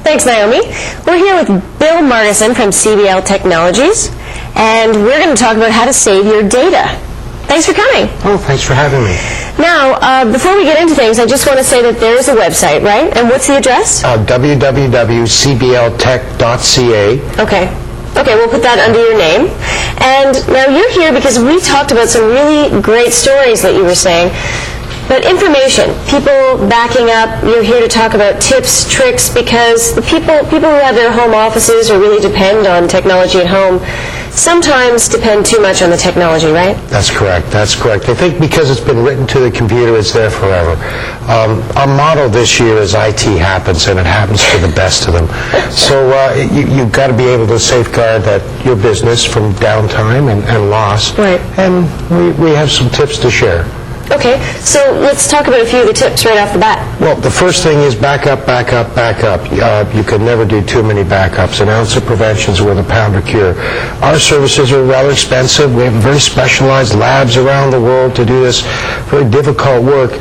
Thanks, Naomi. We're here with Bill Martison from CBL Technologies, and we're going to talk about how to save your data. Thanks for coming. Oh, thanks for having me. Now, before we get into things, I just want to say that there is a website, right? And what's the address? www.cbltech.ca. Okay, we'll put that under your name. And now you're here because we talked about some really great stories that you were saying. But information, people backing up, you're here to talk about tips, tricks, because the people who have their home offices or really depend on technology at home sometimes depend too much on the technology, right? That's correct. I think because it's been written to the computer, it's there forever. Our motto this year is IT happens, and it happens to the best of them. So you've got to be able to safeguard your business from downtime and loss. Right. And we have some tips to share. Okay, so let's talk about a few of the tips right off the bat. Well, the first thing is back up. You can never do too many backups. An ounce of prevention is worth a pound of cure. Our services are rather expensive. We have very specialized labs around the world to do this very difficult work.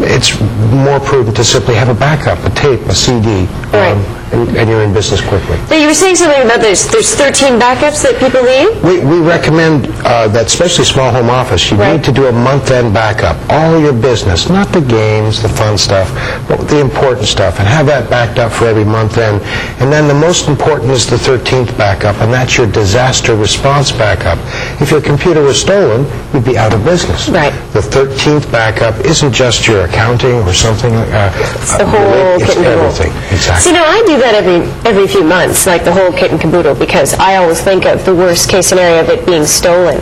It's more prudent to simply have a backup, a tape, a CD, right. And you're in business quickly. Now, you were saying something about there's 13 backups that people need? We recommend that, especially small home office, you need to do a month-end backup. All your business, not the games, the fun stuff, but the important stuff, and have that backed up for every month-end. And then the most important is the 13th backup, and that's your disaster response backup. If your computer was stolen, you'd be out of business. Right. The 13th backup isn't just your accounting or something. It's the whole kit and caboodle. Everything. Exactly. See, now I do that every few months, like the whole kit and caboodle, because I always think of the worst case scenario of it being stolen.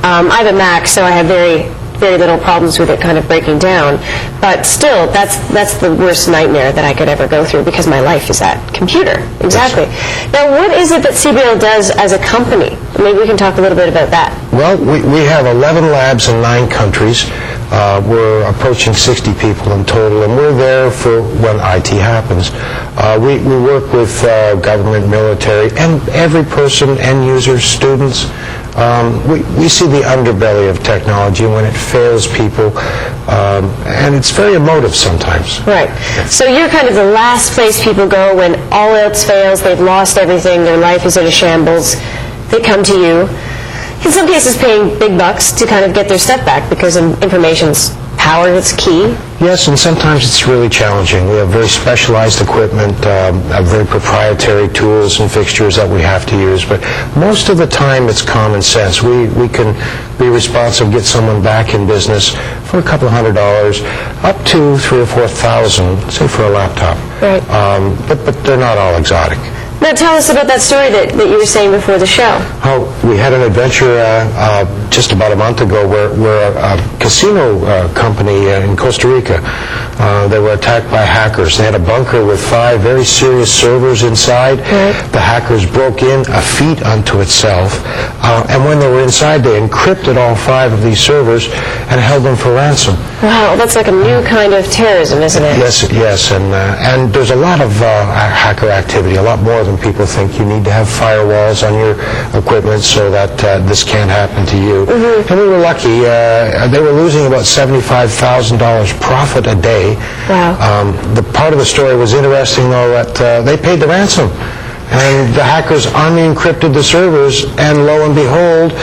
I have a Mac, so I have very little problems with it kind of breaking down, but still, that's the worst nightmare that I could ever go through, because my life is that computer. Exactly. Now, what is it that CBL does as a company? Maybe we can talk a little bit about that. Well, we have 11 labs in 9 countries. We're approaching 60 people in total, and we're there for when IT happens. We work with government, military, and every person, end users, students. We see the underbelly of technology when it fails people, and it's very emotive sometimes. Right. So you're kind of the last place people go when all else fails, they've lost everything, their life is in a shambles. They come to you, in some cases paying big bucks to kind of get their stuff back, because information's power, it's key. Yes, and sometimes it's really challenging. We have very specialized equipment, very proprietary tools and fixtures that we have to use, but most of the time it's common sense. We can be responsive, get someone back in business for a couple of $100, up to $3,000 or $4,000, say for a laptop. Right. But they're not all exotic. Now tell us about that story that you were saying before the show. Oh, we had an adventure just about a month ago where a casino company in Costa Rica, they were attacked by hackers. They had a bunker with 5 very serious servers inside. Right. The hackers broke in a feat unto itself, and when they were inside, they encrypted all 5 of these servers and held them for ransom. Wow, that's like a new kind of terrorism, isn't it? Yes, and there's a lot of hacker activity, a lot more than people think. You need to have firewalls on your equipment so that this can't happen to you. Mm-hmm. And we were lucky. They were losing about $75,000 profit a day. Wow. The part of the story was interesting, though, that they paid the ransom. And the hackers unencrypted the servers, and lo and behold,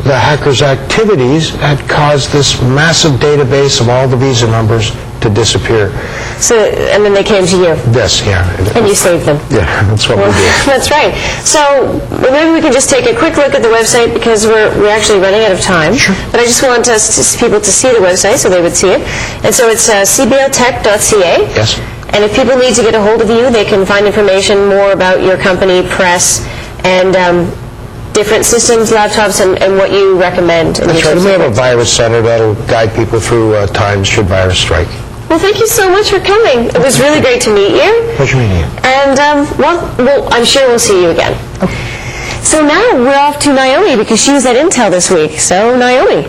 the hackers' activities had caused this massive database of all the Visa numbers to disappear. So, and then they came to you? Yes, yeah. And you saved them? Yeah, that's what we did. That's right. So maybe we can just take a quick look at the website, because we're actually running out of time. Sure. But I just want people to see the website so they would see it. And so it's cbltech.ca. Yes. And if people need to get a hold of you, they can find information more about your company, press, and different systems, laptops, and what you recommend. That's right. We have a virus center that'll guide people through times should virus strike. Well, thank you so much for coming. It was really great to meet you. Pleasure meeting you. And, well, I'm sure we'll see you again. Okay. So now we're off to Naomi, because she was at Intel this week. So, Naomi.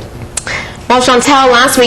Well, Chantal, last week